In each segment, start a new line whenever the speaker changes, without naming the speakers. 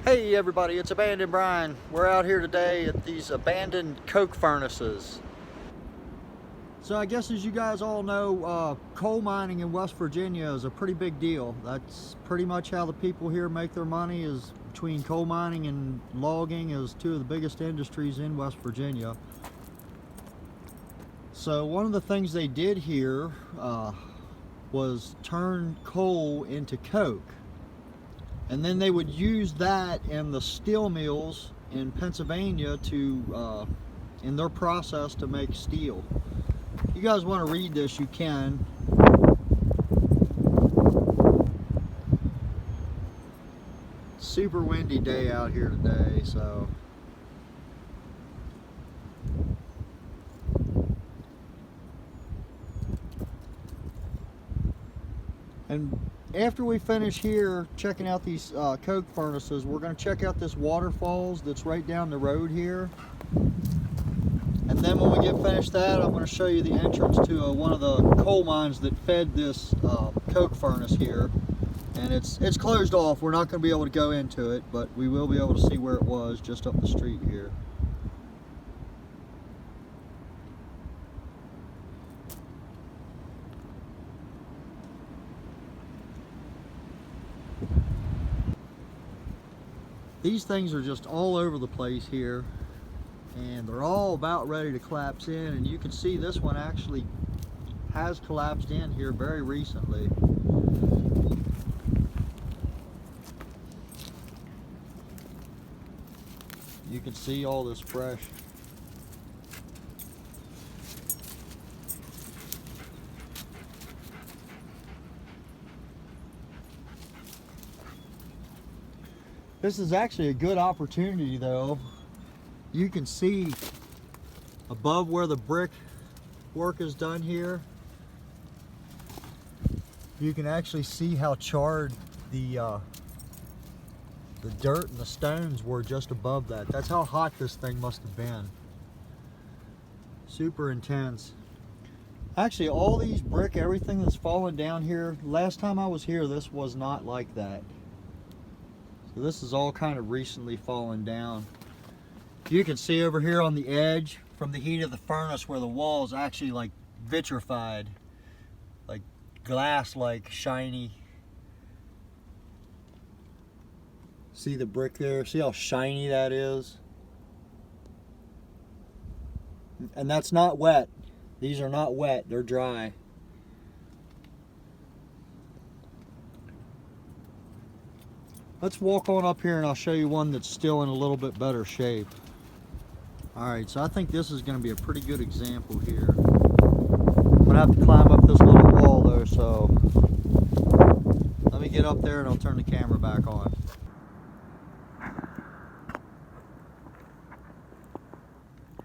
Hey everybody, it's Abandoned Brian. We're out here today at these abandoned coke furnaces. So I guess as you guys all know, coal mining in West Virginia is a pretty big deal. That's pretty much how the people here make their money, is between coal mining and logging is two of the biggest industries in West Virginia. So one of the things they did here was turn coal into coke. And then they would use that in the steel mills in Pennsylvania to, in their process to make steel. If you guys want to read this, you can. Super windy day out here today, so. And after we finish here checking out these coke furnaces, we're going to check out this waterfalls that's right down the road here. And then when we get finished that, I'm going to show you the entrance to one of the coal mines that fed this coke furnace here. And it's closed off. We're not going to be able to go into it, but we will be able to see where it was just up the street here. These things are just all over the place here, and they're all about ready to collapse in, and you can see this one actually has collapsed in here very recently. You can see all this fresh. This is actually a good opportunity though. You can see above where the brick work is done here, you can actually see how charred the dirt and the stones were just above that. That's how hot this thing must have been. Super intense. Actually, all these brick, everything that's fallen down here, last time I was here, this was not like that. So this is all kind of recently fallen down. You can see over here on the edge from the heat of the furnace where the wall is actually like vitrified, like glass, like shiny. See the brick there? See how shiny that is? And that's not wet. These are not wet, they're dry. Let's walk on up here and I'll show you one that's still in a little bit better shape. Alright, so I think this is going to be a pretty good example here. I'm going to have to climb up this little wall though, so let me get up there and I'll turn the camera back on.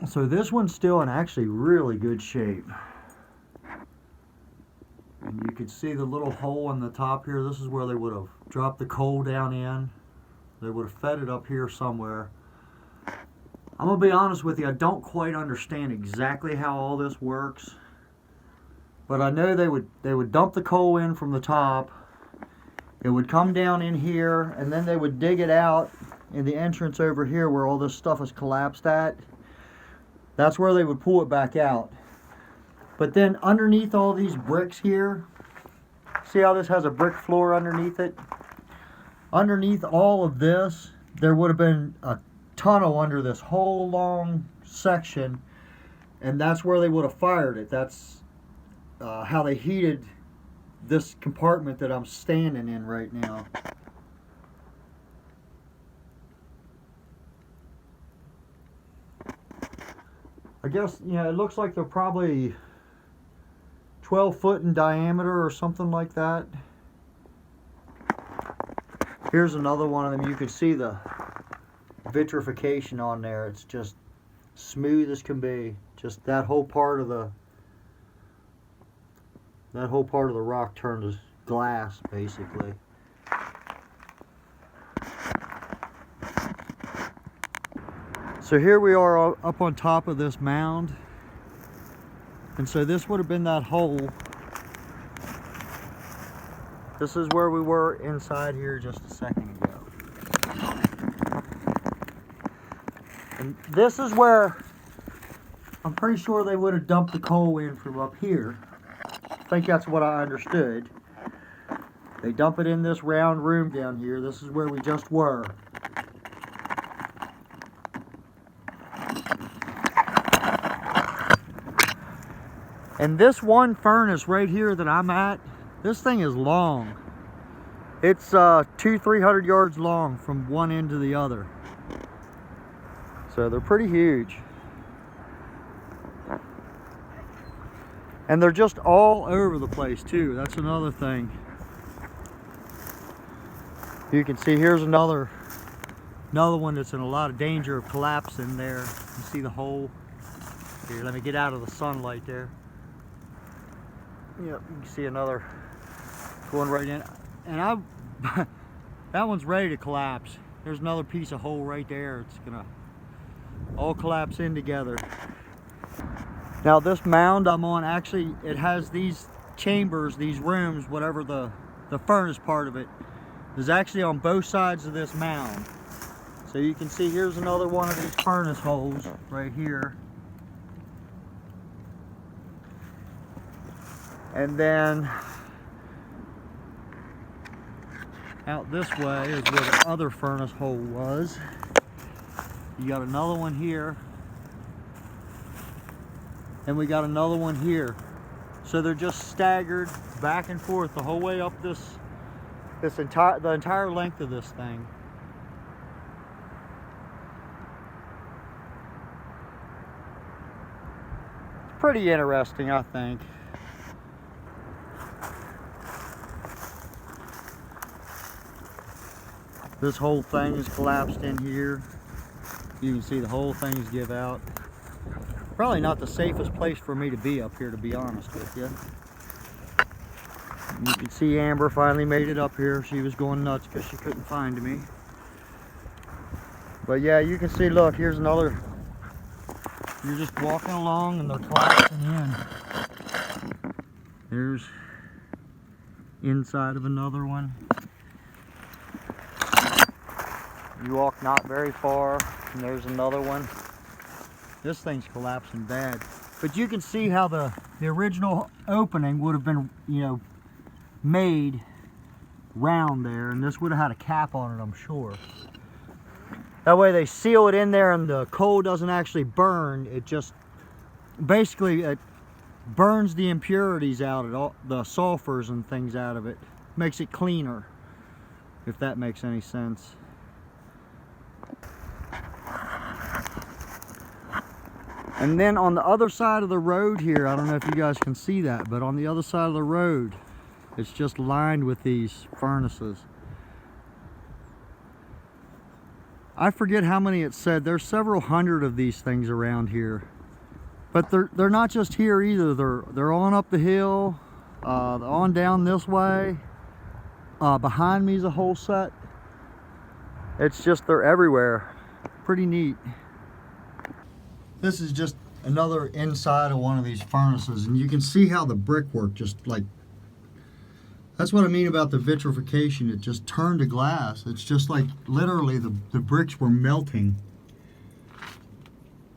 So this one's still in actually really good shape. And you can see the little hole in the top here. This is where they would have dropped the coal down in. They would have fed it up here somewhere. I'm gonna be honest with you, I don't quite understand exactly how all this works. But I know they would dump the coal in from the top. It would come down in here, and then they would dig it out in the entrance over here where all this stuff is collapsed at. That's where they would pull it back out. But then underneath all these bricks here, see how this has a brick floor underneath it? Underneath all of this, there would have been a tunnel under this whole long section, and that's where they would have fired it. That's how they heated this compartment that I'm standing in right now. I guess, you know, it looks like they're probably 12 foot in diameter or something like that. Here's another one of them. You can see the vitrification on there. It's just smooth as can be. Just that whole part of the rock turned to glass basically. So here we are up on top of this mound. And so this would have been that hole. This is where we were inside here just a second ago. And this is where I'm pretty sure they would have dumped the coal in from up here. I think that's what I understood. They dump it in this round room down here. This is where we just were. And this one furnace right here that I'm at, this thing is long. It's 200-300 yards long from one end to the other. So they're pretty huge. And they're just all over the place too. That's another thing. You can see here's another one that's in a lot of danger of collapsing there. You see the hole? Here, let me get out of the sunlight there. Yep, you can see another going right in. And that one's ready to collapse. There's another piece of hole right there. It's gonna all collapse in together. Now this mound I'm on, actually it has these chambers, these rooms, whatever the furnace part of it is actually on both sides of this mound. So you can see here's another one of these furnace holes right here. And then out this way is where the other furnace hole was. You got another one here. And we got another one here. So they're just staggered back and forth the whole way up the entire length of this thing. It's pretty interesting, I think. This whole thing is collapsed in here. You can see the whole thing's give out. Probably not the safest place for me to be up here, to be honest with you. You can see Amber finally made it up here. She was going nuts because she couldn't find me. But yeah, you can see, look, here's another. You're just walking along and they're collapsing in. There's inside of another one. You walk not very far and there's another one. This thing's collapsing bad. But you can see how the original opening would have been, you know, made round there, and this would have had a cap on it, I'm sure. That way they seal it in there and the coal doesn't actually burn. It just basically it burns the impurities out, the sulfurs and things out of it. Makes it cleaner, if that makes any sense. And then on the other side of the road here, I don't know if you guys can see that, but on the other side of the road, it's just lined with these furnaces. I forget how many it said. There's several hundred of these things around here. But they're not just here either. They're on up the hill, on down this way. Behind me is a whole set. It's just, they're everywhere. Pretty neat. This is just another inside of one of these furnaces, and you can see how the brickwork just like, that's what I mean about the vitrification. It just turned to glass. It's just like literally the bricks were melting.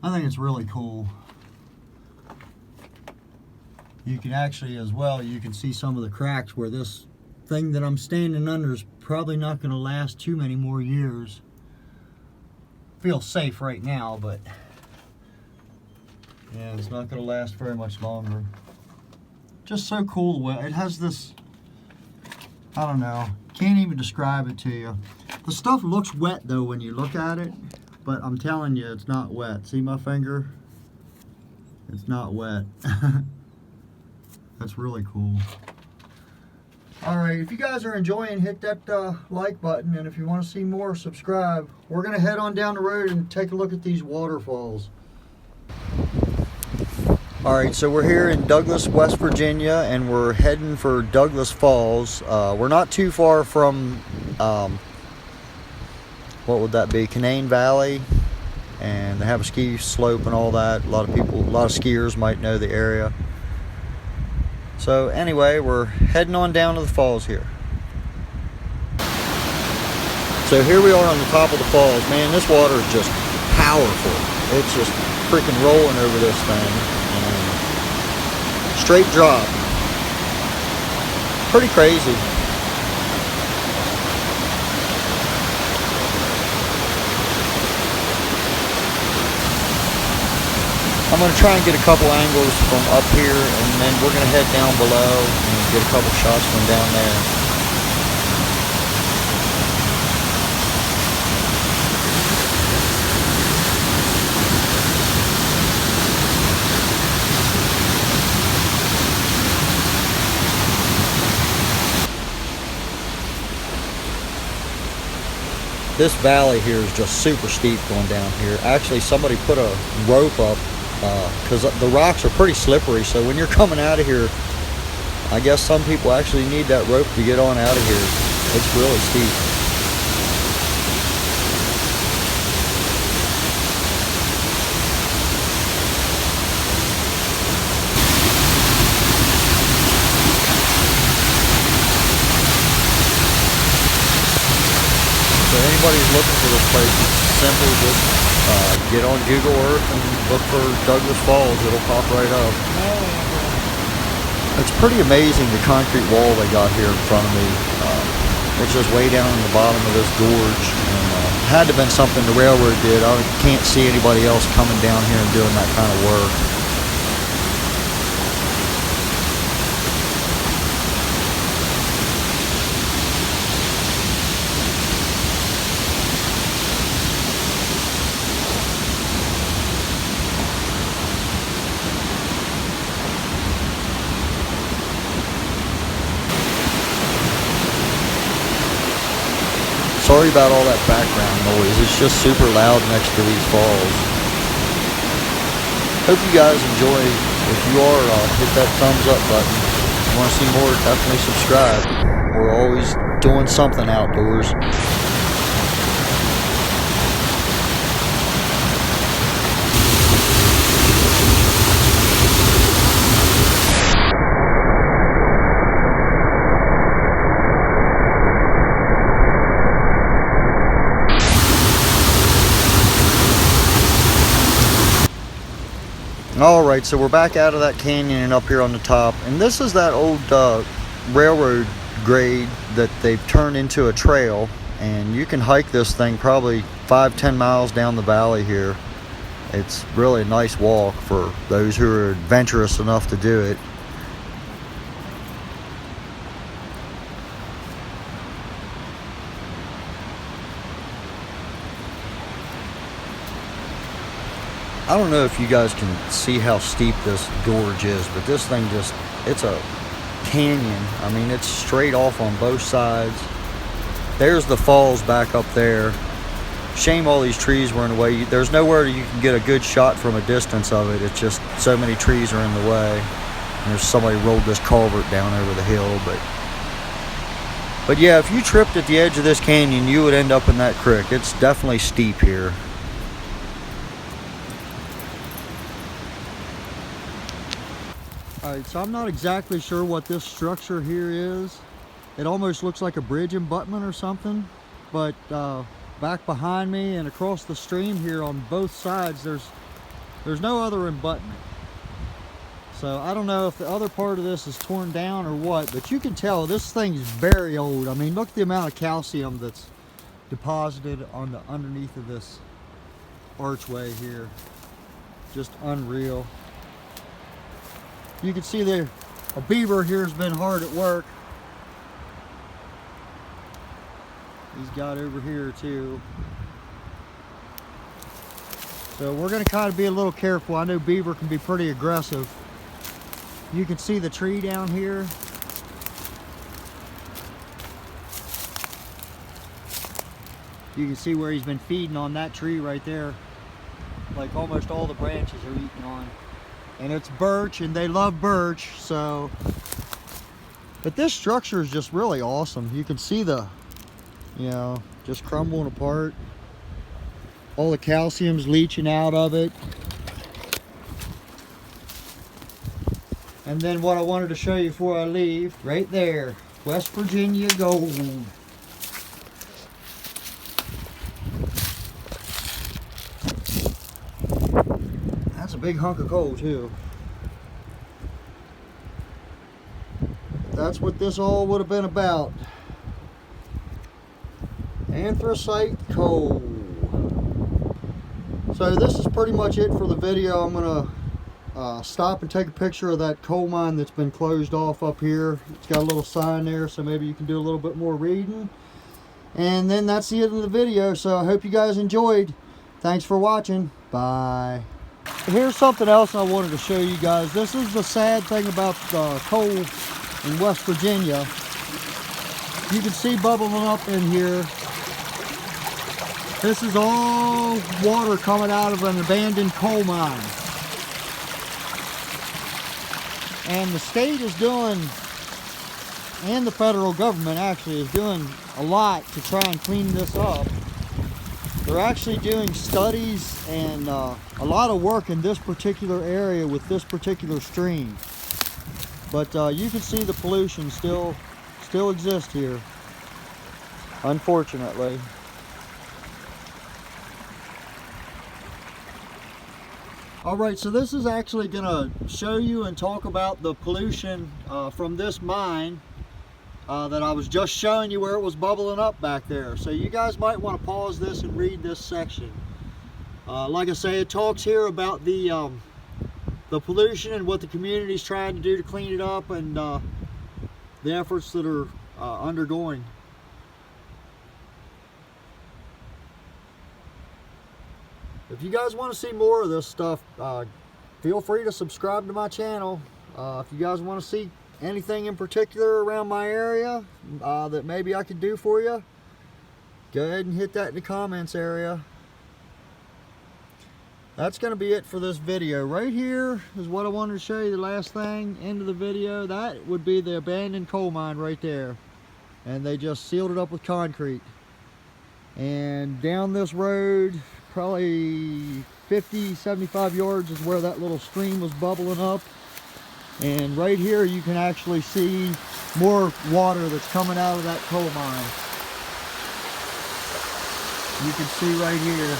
I think it's really cool. You can actually, as well, you can see some of the cracks where this thing that I'm standing under is probably not going to last too many more years. Feels safe right now, but yeah, it's not going to last very much longer. Just so cool. It has this, I don't know, can't even describe it to you. The stuff looks wet though when you look at it, but I'm telling you, it's not wet. See my finger? It's not wet. That's really cool. Alright, if you guys are enjoying, hit that like button, and if you want to see more, subscribe. We're going to head on down the road and take a look at these waterfalls. Alright, so we're here in Douglas, West Virginia, and we're heading for Douglas Falls. We're not too far from, what would that be, Canaan Valley, and they have a ski slope and all that. A lot of skiers might know the area. So anyway, we're heading on down to the falls here. So here we are on the top of the falls. Man, this water is just powerful. It's just freaking rolling over this thing. And straight drop. Pretty crazy. I'm going to try and get a couple angles from up here, and then we're going to head down below and get a couple shots from down there. This valley here is just super steep going down here. Actually, somebody put a rope up because the rocks are pretty slippery, so when you're coming out of here, I guess some people actually need that rope to get on out of here. It's really steep. So anybody's looking for this place, it's simple. Just get on Google Earth and look for Douglas Falls. It'll pop right up. It's pretty amazing, the concrete wall they got here in front of me. It's just way down in the bottom of this gorge. And had to have been something the railroad did. I can't see anybody else coming down here and doing that kind of work. Sorry about all that background noise. It's just super loud next to these falls. Hope you guys enjoy. If you are, hit that thumbs up button. If you want to see more, definitely subscribe. We're always doing something outdoors. Alright, so we're back out of that canyon and up here on the top, and this is that old railroad grade that they've turned into a trail, and you can hike this thing probably 5-10 miles down the valley here. It's really a nice walk for those who are adventurous enough to do it. I don't know if you guys can see how steep this gorge is, but this thing just, it's a canyon. I mean, it's straight off on both sides. There's the falls back up there. Shame all these trees were in the way. There's nowhere you can get a good shot from a distance of it. It's just so many trees are in the way. And there's somebody rolled this culvert down over the hill, but yeah, if you tripped at the edge of this canyon, you would end up in that creek. It's definitely steep here. Alright, so I'm not exactly sure what this structure here is. It almost looks like a bridge abutment or something, but back behind me and across the stream here on both sides, there's no other abutment. So I don't know if the other part of this is torn down or what, but you can tell this thing's very old. I mean, look at the amount of calcium that's deposited on the underneath of this archway here. Just unreal. You can see there, a beaver here has been hard at work. He's got over here too. So we're going to kind of be a little careful. I know beaver can be pretty aggressive. You can see the tree down here. You can see where he's been feeding on that tree right there. Like almost all the branches are eating on. And it's birch, and they love birch, so. But this structure is just really awesome. You can see the, you know, just crumbling apart. All the calcium's leaching out of it. And then what I wanted to show you before I leave, right there, West Virginia gold. big hunk of coal too. That's what this all would have been about. Anthracite coal. So this is pretty much it for the video. I'm gonna stop and take a picture of that coal mine that's been closed off up here. It's got a little sign there, so maybe you can do a little bit more reading. And then that's the end of the video. So I hope you guys enjoyed. Thanks for watching. Bye. Here's something else I wanted to show you guys. This is the sad thing about coal in West Virginia. You can see bubbling up in here. This is all water coming out of an abandoned coal mine. And the state is doing, and the federal government actually is doing a lot to try and clean this up. They're actually doing studies and a lot of work in this particular area with this particular stream. But you can see the pollution still exists here, unfortunately. Alright, so this is actually going to show you and talk about the pollution from this mine that I was just showing you where it was bubbling up back there. So you guys might want to pause this and read this section. Like I say, it talks here about the pollution and what the community is trying to do to clean it up, and the efforts that are undergoing. If you guys want to see more of this stuff, feel free to subscribe to my channel. If you guys want to see anything in particular around my area that maybe I could do for you, go ahead and hit that in the comments area. That's going to be it for this video. Right here is what I wanted to show you, the last thing, end of the video. That would be the abandoned coal mine right there. And they just sealed it up with concrete. And down this road, probably 50, 75 yards is where that little stream was bubbling up. And right here you can actually see more water that's coming out of that coal mine. You can see right here.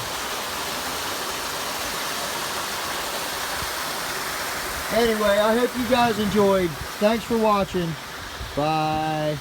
Anyway, I hope you guys enjoyed. Thanks for watching. Bye.